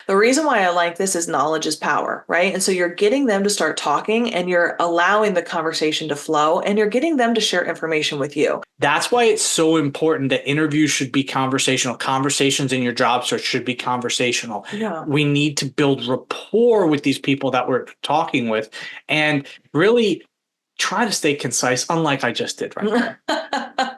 The reason why I like this is knowledge is power, right? And so you're getting them to start talking and you're allowing the conversation to flow and you're getting them to share information with you. That's why it's so important that interviews should be conversational. Conversations in your job search should be conversational. Yeah. We need to build rapport with these people that we're talking with and really try to stay concise, unlike I just did right now.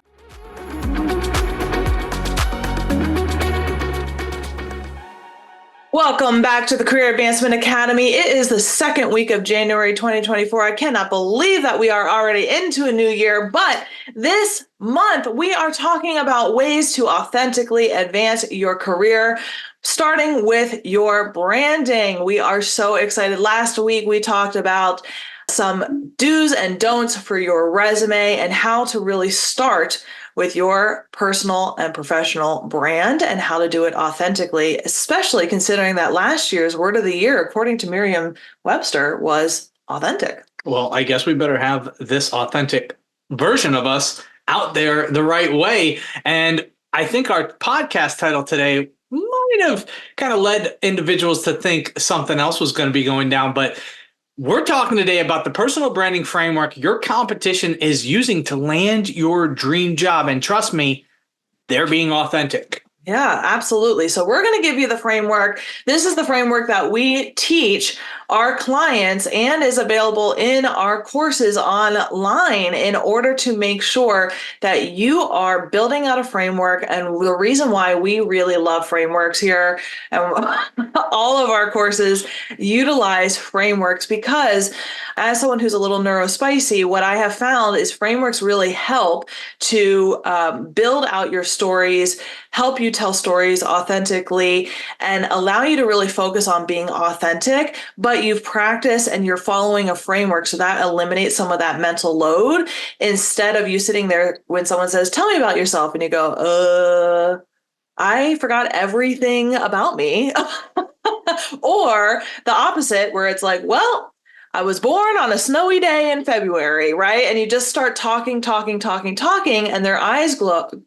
Welcome back to the Career Advancement Academy. It is the second week of January 2024. I cannot believe that we are already into a new year, but this month we are talking about ways to authentically advance your career, starting with your branding. We are so excited. Last week we talked about some do's and don'ts for your resume and how to really start with your personal and professional brand and how to do it authentically, especially considering that last year's word of the year, according to Merriam-Webster, was authentic. Well, I guess we better have this authentic version of us out there the right way. And I think our podcast title today might have kind of led individuals to think something else was going to be going down, but we're talking today about the personal branding framework your competition is using to land your dream job. And trust me, they're being authentic. Yeah, absolutely. So we're going to give you the framework. This is the framework that we teach our clients and is available in our courses online in order to make sure that you are building out a framework. And the reason why we really love frameworks here and all of our courses utilize frameworks because as someone who's a little neurospicy, what I have found is frameworks really help to build out your stories, help you tell stories authentically, and allow you to really focus on being authentic, but you've practiced and you're following a framework. So that eliminates some of that mental load instead of you sitting there when someone says, tell me about yourself. And you go, I forgot everything about me. Or the opposite, where it's like, well, I was born on a snowy day in February, right? And you just start talking, and their eyes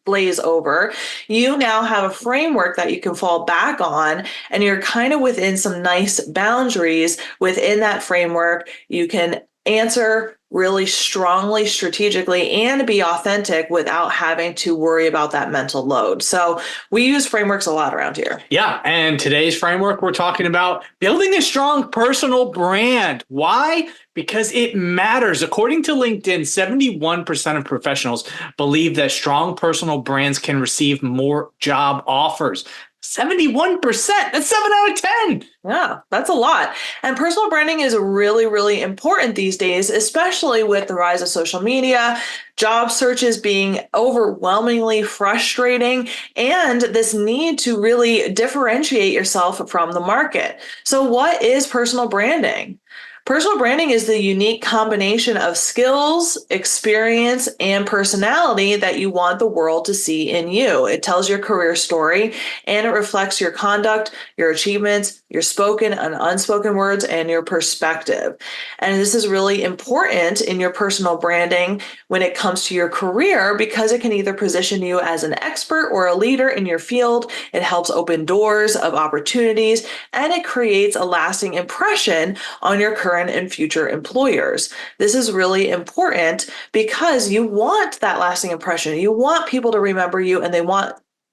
glaze over. You now have a framework that you can fall back on, and you're kind of within some nice boundaries within that framework. You can answer really strongly, strategically, and be authentic without having to worry about that mental load. So we use frameworks a lot around here. Yeah. And today's framework, we're talking about building a strong personal brand. Why? Because it matters. According to LinkedIn, 71% of professionals believe that strong personal brands can receive more job offers. 71%. That's 7 out of 10. Yeah, that's a lot. And personal branding is really, really important these days, especially with the rise of social media, job searches being overwhelmingly frustrating, and this need to really differentiate yourself from the market. So what is personal branding? Personal branding is the unique combination of skills, experience, and personality that you want the world to see in you. It tells your career story and it reflects your conduct, your achievements, your spoken and unspoken words, and your perspective. And this is really important in your personal branding when it comes to your career because it can either position you as an expert or a leader in your field. It helps open doors of opportunities and it creates a lasting impression on your current and future employers. This is really important because you want that lasting impression. You want people to remember you and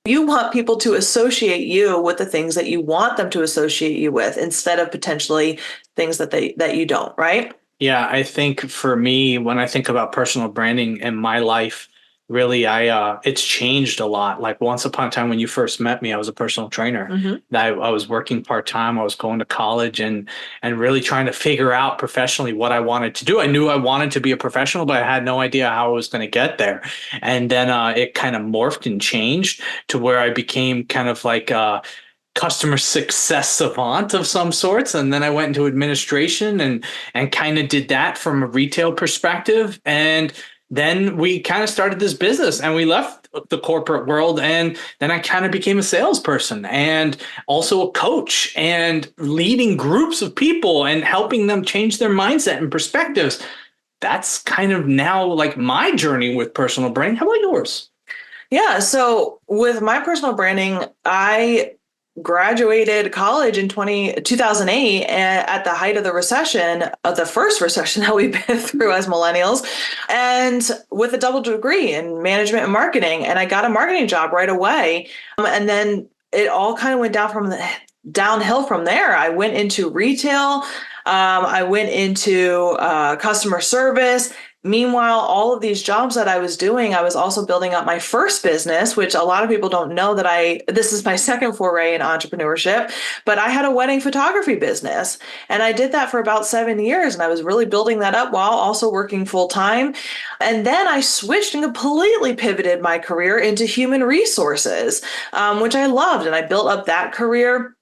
you want people to associate you with the things that you want them to associate you with instead of potentially things that you don't, right? Yeah, I think for me, when I think about personal branding in my life, really, it's changed a lot. Like once upon a time when you first met me, I was a personal trainer. Mm-hmm. I was working part-time. I was going to college and really trying to figure out professionally what I wanted to do. I knew I wanted to be a professional, but I had no idea how I was going to get there. And then it kind of morphed and changed to where I became kind of like customer success savant of some sorts. And then I went into administration and kind of did that from a retail perspective. And then we kind of started this business and we left the corporate world. And then I kind of became a salesperson and also a coach and leading groups of people and helping them change their mindset and perspectives. That's kind of now like my journey with personal branding. How about yours? Yeah. So with my personal branding, I graduated college in 2008 at the height of the recession, of the first recession that we've been through as millennials, and with a double degree in management and marketing. And I got a marketing job right away. And then it all kind of went downhill from there. I went into retail. I went into customer service. Meanwhile, all of these jobs that I was doing, I was also building up my first business, which a lot of people don't know that this is my second foray in entrepreneurship, but I had a wedding photography business and I did that for about 7 years and I was really building that up while also working full time. And then I switched and completely pivoted my career into human resources, which I loved. And I built up that career.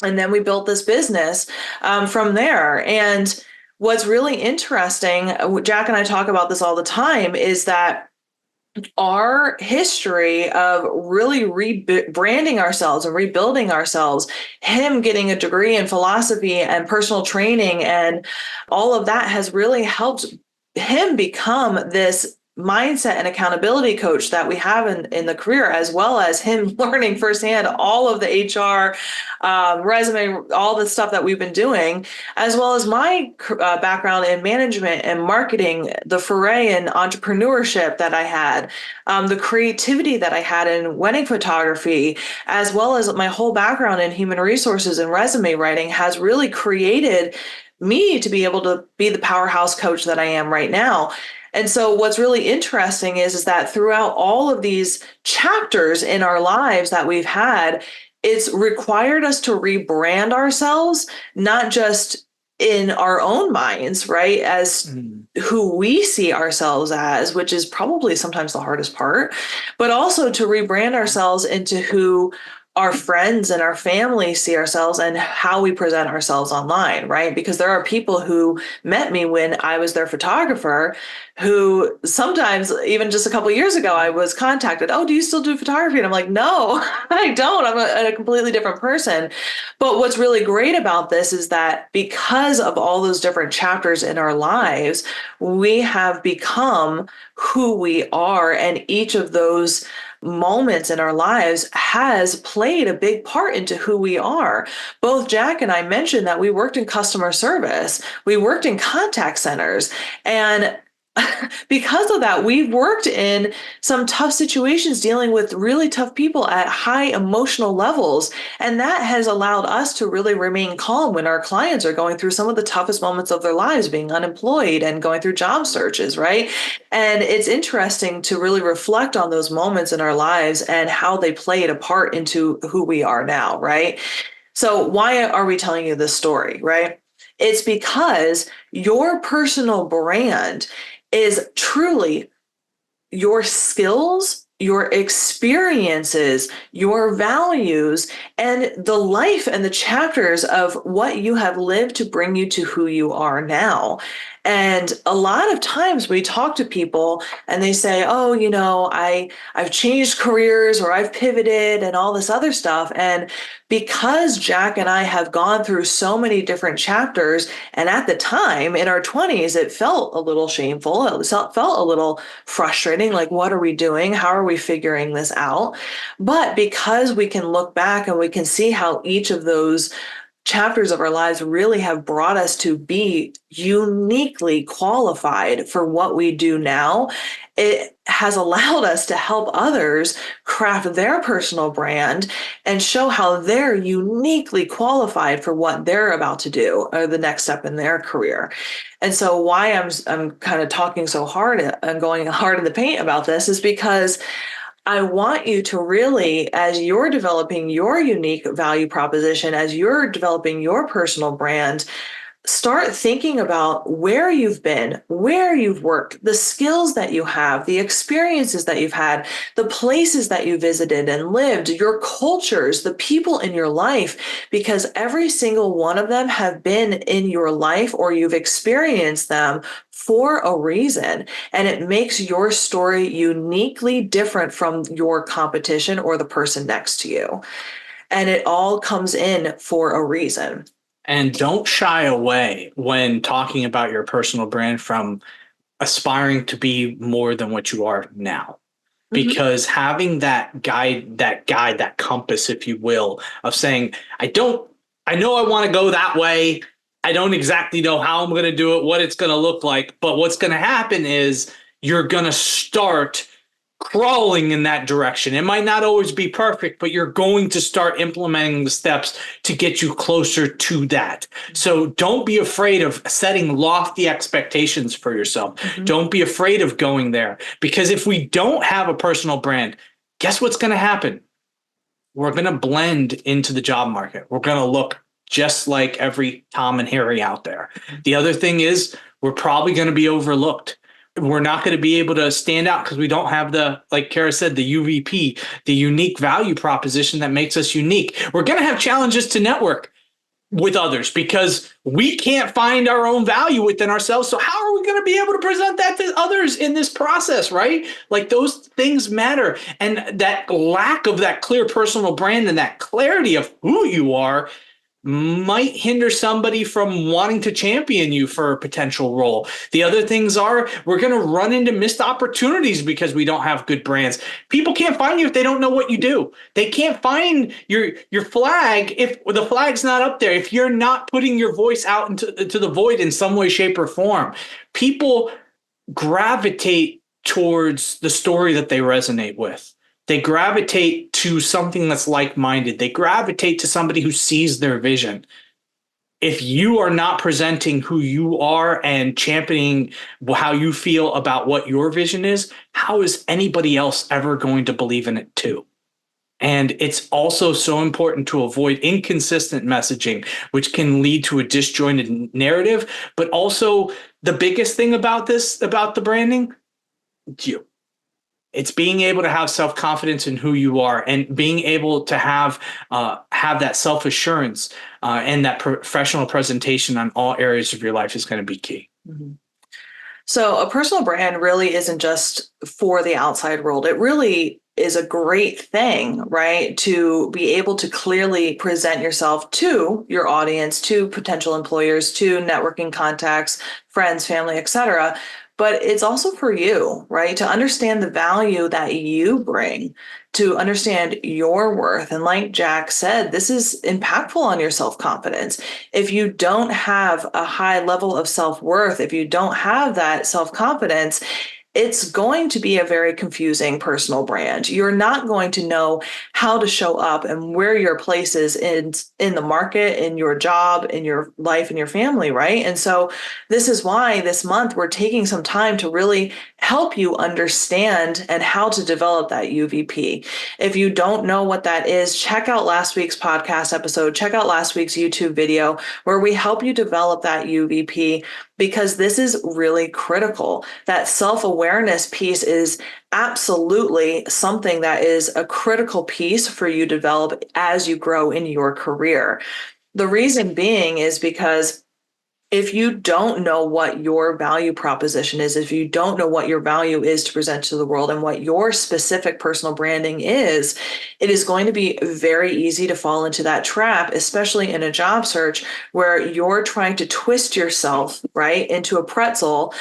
And then we built this business from there. And what's really interesting, Jack and I talk about this all the time, is that our history of really rebranding ourselves and rebuilding ourselves, him getting a degree in philosophy and personal training and all of that has really helped him become this mindset and accountability coach that we have in the career, as well as him learning firsthand all of the HR, resume, all the stuff that we've been doing, as well as my background in management and marketing, the foray in entrepreneurship that I had, the creativity that I had in wedding photography, as well as my whole background in human resources and resume writing has really created me to be able to be the powerhouse coach that I am right now. And so what's really interesting is that throughout all of these chapters in our lives that we've had, it's required us to rebrand ourselves, not just in our own minds, right? As who we see ourselves as, which is probably sometimes the hardest part, but also to rebrand ourselves into who our friends and our family see ourselves and how we present ourselves online, right? Because there are people who met me when I was their photographer who sometimes, even just a couple of years ago, I was contacted, oh, do you still do photography? And I'm like, no, I don't. I'm a completely different person. But what's really great about this is that because of all those different chapters in our lives, we have become who we are. And each of those moments in our lives has played a big part into who we are. Both Jack and I mentioned that we worked in customer service, we worked in contact centers, and because of that, we've worked in some tough situations dealing with really tough people at high emotional levels. And that has allowed us to really remain calm when our clients are going through some of the toughest moments of their lives, being unemployed and going through job searches, right? And it's interesting to really reflect on those moments in our lives and how they played a part into who we are now, right? So, why are we telling you this story, right? It's because your personal brand is truly your skills, your experiences, your values, and the life and the chapters of what you have lived to bring you to who you are now. And a lot of times we talk to people and they say, oh, I've changed careers or I've pivoted and all this other stuff. And because Jack and I have gone through so many different chapters, and at the time in our 20s, it felt a little shameful. It felt a little frustrating. Like, what are we doing? How are we figuring this out? But because we can look back and we can see how each of those chapters of our lives really have brought us to be uniquely qualified for what we do now, it has allowed us to help others craft their personal brand and show how they're uniquely qualified for what they're about to do or the next step in their career. And so why I'm kind of talking so hard and going hard in the paint about this is because I want you to really, as you're developing your unique value proposition, as you're developing your personal brand, start thinking about where you've been, where you've worked, the skills that you have, the experiences that you've had, the places that you visited and lived, your cultures, the people in your life, because every single one of them have been in your life or you've experienced them for a reason. And it makes your story uniquely different from your competition or the person next to you. And it all comes in for a reason. And don't shy away when talking about your personal brand from aspiring to be more than what you are now. Mhm. because having that compass, if you will, of saying, I know I want to go that way. I don't exactly know how I'm going to do it, what it's going to look like, but what's going to happen is you're going to start crawling in that direction. It might not always be perfect, but you're going to start implementing the steps to get you closer to that. So don't be afraid of setting lofty expectations for yourself. Mhm. Don't be afraid of going there, because if we don't have a personal brand, guess what's going to happen? We're going to blend into the job market. We're going to look just like every Tom and Harry out there. The other thing is, we're probably going to be overlooked. We're not going to be able to stand out because we don't have like Kara said, the UVP, the unique value proposition that makes us unique. We're going to have challenges to network with others because we can't find our own value within ourselves. So how are we going to be able to present that to others in this process, right? Like, those things matter. And that lack of that clear personal brand and that clarity of who you are might hinder somebody from wanting to champion you for a potential role. The other things are, we're going to run into missed opportunities because we don't have good brands. People can't find you if they don't know what you do. They can't find your flag if the flag's not up there, if you're not putting your voice out into the void in some way, shape, or form. People gravitate towards the story that they resonate with. They gravitate to something that's like-minded. They gravitate to somebody who sees their vision. If you are not presenting who you are and championing how you feel about what your vision is, how is anybody else ever going to believe in it too? And it's also so important to avoid inconsistent messaging, which can lead to a disjointed narrative. But also, the biggest thing about the branding, you. It's being able to have self-confidence in who you are, and being able to have that self-assurance and that professional presentation on all areas of your life is going to be key. Mhm. So a personal brand really isn't just for the outside world. It really is a great thing, right? To be able to clearly present yourself to your audience, to potential employers, to networking contacts, friends, family, etc. But it's also for you, right? To understand the value that you bring, to understand your worth. And like Jack said, this is impactful on your self-confidence. If you don't have a high level of self-worth, if you don't have that self-confidence, it's going to be a very confusing personal brand. You're not going to know how to show up and where your place is in the market, in your job, in your life, in your family, right? And so this is why this month we're taking some time to really help you understand and how to develop that UVP. If you don't know what that is, check out last week's podcast episode, check out last week's YouTube video where we help you develop that UVP, because this is really critical. That self-awareness piece is absolutely something that is a critical piece for you to develop as you grow in your career. The reason being is because if you don't know what your value proposition is, if you don't know what your value is to present to the world and what your specific personal branding is, it is going to be very easy to fall into that trap, especially in a job search where you're trying to twist yourself, right, into a pretzel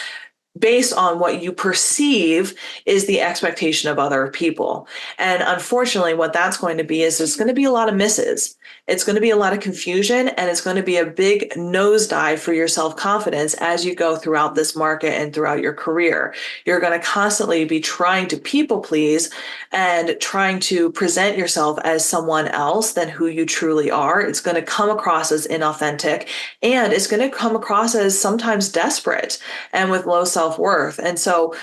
based on what you perceive is the expectation of other people. And unfortunately, what that's going to be is there's going to be a lot of misses. It's going to be a lot of confusion, and it's going to be a big nosedive for your self-confidence as you go throughout this market and throughout your career. You're going to constantly be trying to people please and trying to present yourself as someone else than who you truly are. It's going to come across as inauthentic, and it's going to come across as sometimes desperate and with low self-worth. And so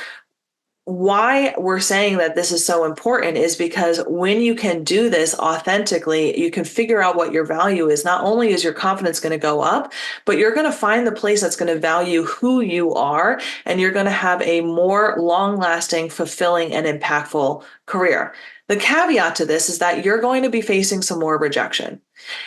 why we're saying that this is so important is because when you can do this authentically, you can figure out what your value is. Not only is your confidence going to go up, but you're going to find the place that's going to value who you are, and you're going to have a more long-lasting, fulfilling, and impactful career. The caveat to this is that you're going to be facing some more rejection.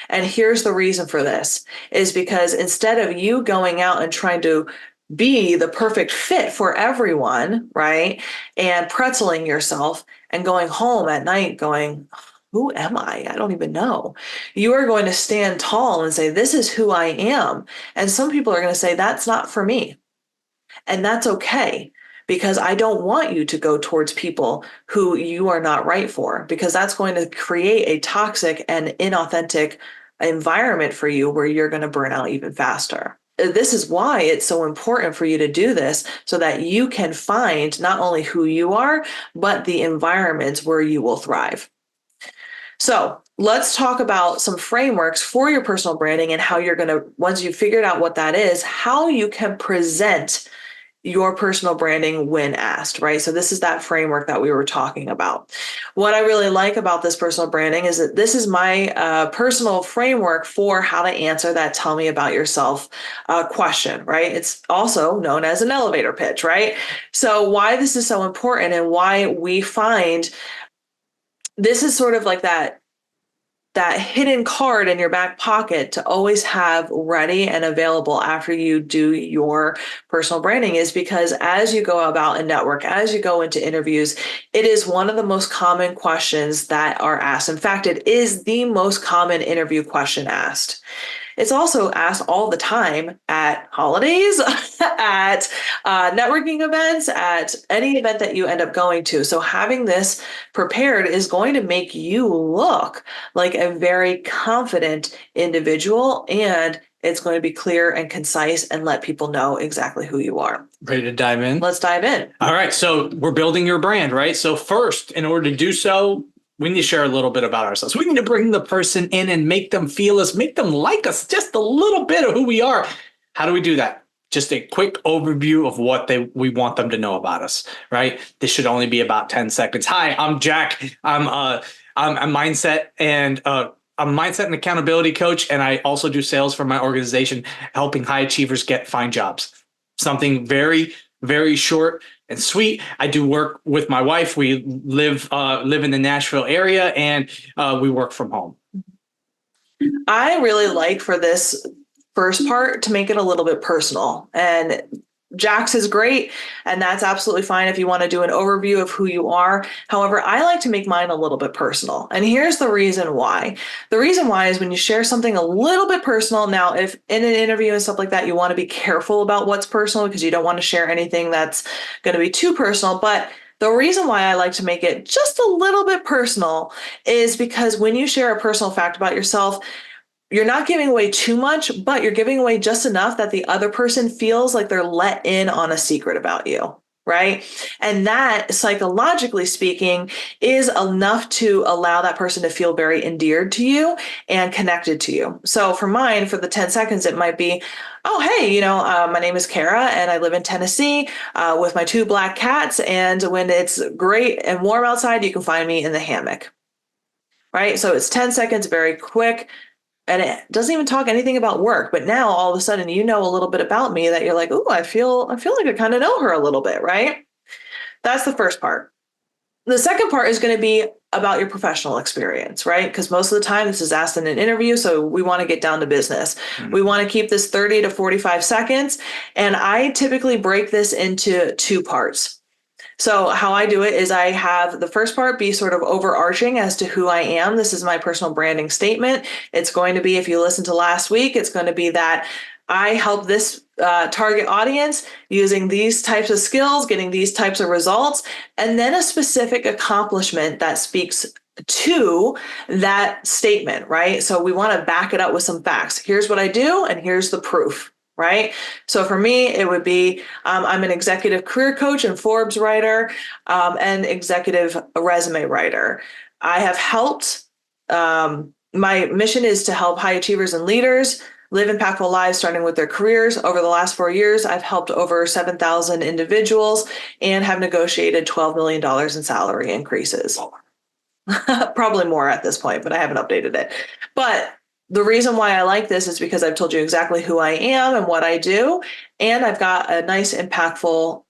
And here's the reason for this is because instead of you going out and trying to be the perfect fit for everyone, right? And pretzeling yourself and going home at night going, who am I? I don't even know. You are going to stand tall and say, this is who I am. And some people are going to say, that's not for me. And that's okay, because I don't want you to go towards people who you are not right for, because that's going to create a toxic and inauthentic environment for you where you're going to burn out even faster. This is why it's so important for you to do this so that you can find not only who you are, but the environments where you will thrive. So let's talk about some frameworks for your personal branding and how you're going to, once you've figured out what that is, how you can present your personal branding when asked, right? So this is that framework that we were talking about. What I really like about this personal branding is that this is my personal framework for how to answer that "tell me about yourself" question, right? It's also known as an elevator pitch, right? So why this is so important and why we find this is sort of like that hidden card in your back pocket to always have ready and available after you do your personal branding is because as you go about and network, as you go into interviews, it is one of the most common questions that are asked. In fact, it is the most common interview question asked. It's also asked all the time at holidays, at networking events, at any event that you end up going to. So having this prepared is going to make you look like a very confident individual, and it's going to be clear and concise and let people know exactly who you are. Ready to dive in? Let's dive in. All right. So we're building your brand, right? So first, in order to do so, we need to share a little bit about ourselves. We need to bring the person in and make them feel us, make them like us just a little bit of who we are. How do we do that? Just a quick overview of what we want them to know about us, right? This should only be about 10 seconds. Hi, I'm Jack. I'm a mindset and accountability coach, and I also do sales for my organization, helping high achievers find jobs. Something very, very short and sweet. I do work with my wife. We live in the Nashville area, and we work from home. I really like for this first part to make it a little bit personal, and Jax is great, and that's absolutely fine if you want to do an overview of who you are. However, I like to make mine a little bit personal. And here's the reason why. The reason why is when you share something a little bit personal. Now, if in an interview and stuff like that, you want to be careful about what's personal because you don't want to share anything that's going to be too personal. But the reason why I like to make it just a little bit personal is because when you share a personal fact about yourself, you're not giving away too much, but you're giving away just enough that the other person feels like they're let in on a secret about you, right? And that, psychologically speaking, is enough to allow that person to feel very endeared to you and connected to you. So for mine, for the 10 seconds, it might be, oh, hey, my name is Kara and I live in Tennessee with my 2 black cats. And when it's great and warm outside, you can find me in the hammock, right? So it's 10 seconds, very quick. And it doesn't even talk anything about work, but now all of a sudden a little bit about me that you're like, oh, I feel like I kind of know her a little bit, right? That's the first part. The second part is going to be about your professional experience, right? Because most of the time this is asked in an interview, so we want to get down to business. Mm-hmm. We want to keep this 30 to 45 seconds, and I typically break this into 2 parts. So how I do it is I have the first part be sort of overarching as to who I am. This is my personal branding statement. It's going to be, if you listen to last week, it's going to be that I help this target audience using these types of skills, getting these types of results, and then a specific accomplishment that speaks to that statement, right? So we want to back it up with some facts. Here's what I do, and here's the proof. Right. So for me, it would be I'm an executive career coach and Forbes writer and executive resume writer. I have helped. My mission is to help high achievers and leaders live impactful lives, starting with their careers. Over the last 4 years, I've helped over 7,000 individuals and have negotiated $12 million in salary increases. Probably more at this point, but I haven't updated it. But the reason why I like this is because I've told you exactly who I am and what I do. And I've got a nice, impactful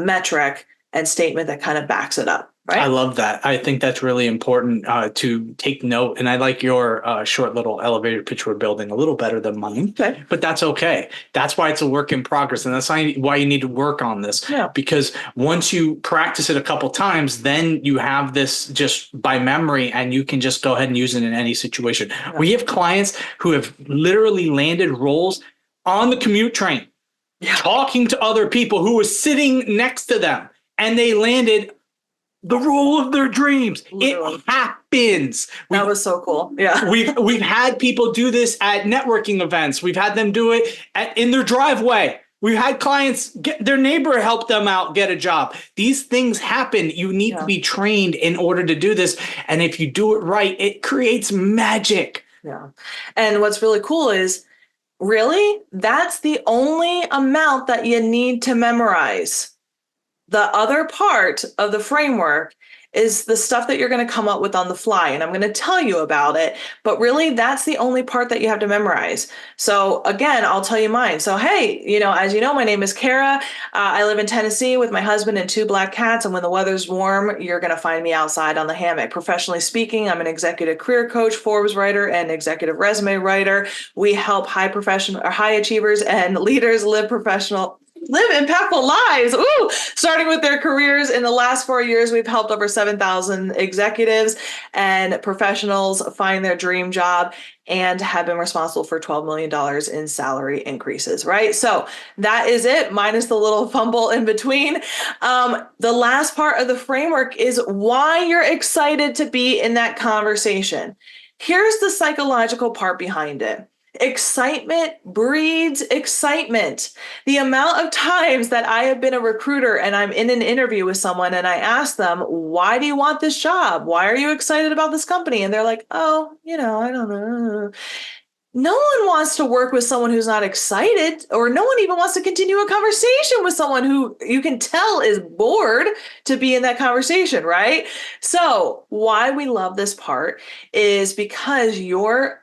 metric and statement that kind of backs it up. Right? I love that. I think that's really important to take note. And I like your short little elevator pitch we're building a little better than mine, okay. But that's okay. That's why it's a work in progress. And that's why you need to work on this. Yeah. Because once you practice it a couple times, then you have this just by memory and you can just go ahead and use it in any situation. Yeah. We have clients who have literally landed roles on the commute train. Yeah. Talking to other people who were sitting next to them. and they landed the role of their dreams. Literally. It happens. That was so cool. Yeah. We've had people do this at networking events. We've had them do it in their driveway. We've had clients get their neighbor help them out get a job. These things happen. You need to be trained in order to do this. And if you do it right, it creates magic. Yeah. And what's really cool is really that's the only amount that you need to memorize. The other part of the framework is the stuff that you're going to come up with on the fly. And I'm going to tell you about it. But really, that's the only part that you have to memorize. So again, I'll tell you mine. So, hey, as you know, my name is Kara. I live in Tennessee with my husband and 2 black cats. And when the weather's warm, you're going to find me outside on the hammock. Professionally speaking, I'm an executive career coach, Forbes writer, and executive resume writer. We help high achievers and leaders live impactful lives. Ooh, starting with their careers. In the last 4 years, we've helped over 7,000 executives and professionals find their dream job and have been responsible for $12 million in salary increases, right? So that is it, minus the little fumble in between. The last part of the framework is why you're excited to be in that conversation. Here's the psychological part behind it. Excitement breeds excitement. The amount of times that I have been a recruiter and I'm in an interview with someone and I ask them, why do you want this job? Why are you excited about this company? And they're like, oh, I don't know. No one wants to work with someone who's not excited, or no one even wants to continue a conversation with someone who you can tell is bored to be in that conversation, right? So why we love this part is because you're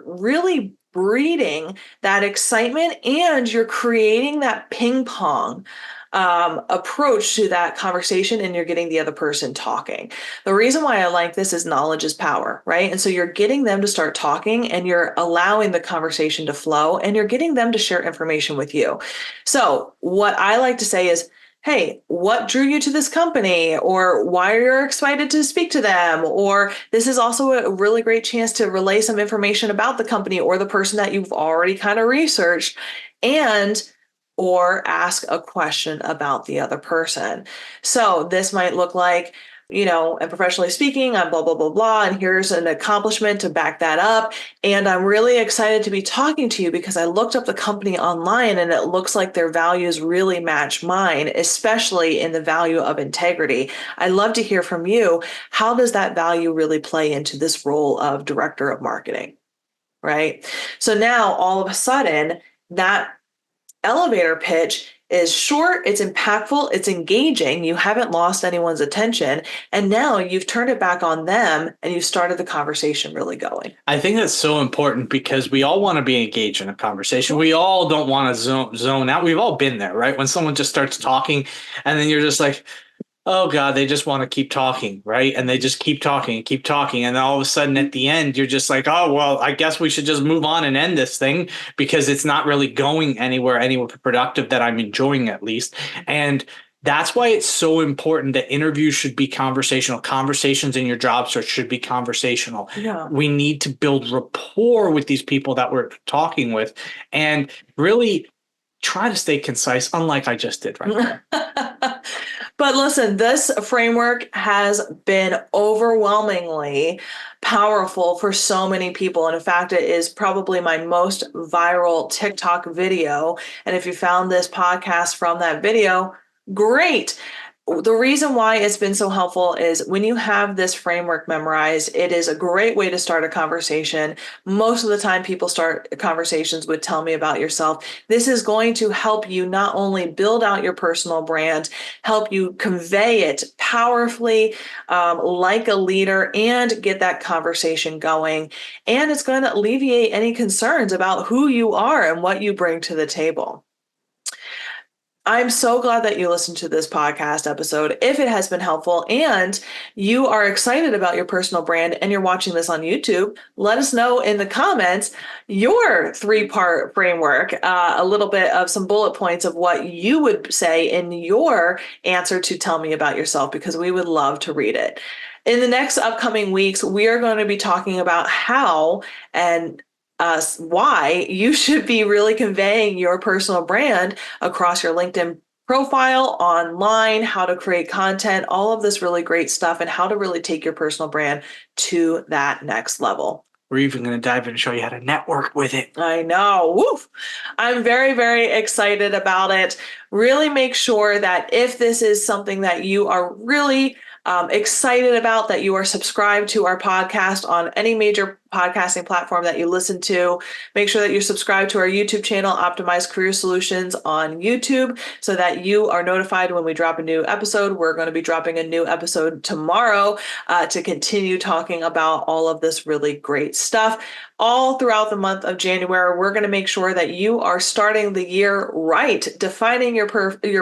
really breeding that excitement and you're creating that ping pong approach to that conversation, and you're getting the other person talking. The reason why I like this is knowledge is power, right? And so you're getting them to start talking and you're allowing the conversation to flow and you're getting them to share information with you. So what I like to say is, hey, what drew you to this company? Or why are you excited to speak to them? Or this is also a really great chance to relay some information about the company or the person that you've already kind of researched, or ask a question about the other person. So this might look like, and professionally speaking, I'm blah, blah, blah, blah, and here's an accomplishment to back that up. And I'm really excited to be talking to you because I looked up the company online and it looks like their values really match mine, especially in the value of integrity. I'd love to hear from you. How does that value really play into this role of director of marketing, right? So now all of a sudden, that elevator pitch is short, it's impactful, it's engaging, you haven't lost anyone's attention, and now you've turned it back on them and you started the conversation really going. I think that's so important because we all want to be engaged in a conversation. We all don't want to zone out. We've all been there, right? When someone just starts talking and then you're just like, oh God, they just want to keep talking, right? And they just keep talking and keep talking. And then all of a sudden at the end, you're just like, oh, well, I guess we should just move on and end this thing because it's not really going anywhere productive that I'm enjoying at least. And that's why it's so important that interviews should be conversational. Conversations in your job search should be conversational. Yeah. We need to build rapport with these people that we're talking with and really try to stay concise, unlike I just did right there. But listen, this framework has been overwhelmingly powerful for so many people. And in fact, it is probably my most viral TikTok video. And if you found this podcast from that video, great. The reason why it's been so helpful is when you have this framework memorized, it is a great way to start a conversation. Most of the time, people start conversations with tell me about yourself. This is going to help you not only build out your personal brand, help you convey it powerfully, like a leader, and get that conversation going. And it's going to alleviate any concerns about who you are and what you bring to the table. I'm so glad that you listened to this podcast episode. If it has been helpful and you are excited about your personal brand and you're watching this on YouTube, let us know in the comments your 3-part framework, a little bit of some bullet points of what you would say in your answer to tell me about yourself, because we would love to read it. In the next upcoming weeks, we are going to be talking about how and why you should be really conveying your personal brand across your LinkedIn profile online, how to create content, all of this really great stuff, and how to really take your personal brand to that next level. We're even going to dive in and show you how to network with it. I know. Woof. I'm very, very excited about it. Really make sure that if this is something that you are really excited about, that you are subscribed to our podcast on any major podcasting platform that you listen to. Make sure that you're subscribed to our YouTube channel, Optimized Career Solutions on YouTube, so that you are notified when we drop a new episode. We're going to be dropping a new episode tomorrow to continue talking about all of this really great stuff. All throughout the month of January, we're going to make sure that you are starting the year right, defining your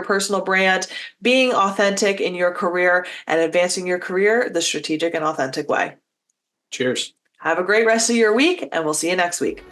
personal brand, being authentic in your career, and advancing your career the strategic and authentic way. Cheers. Have a great rest of your week, and we'll see you next week.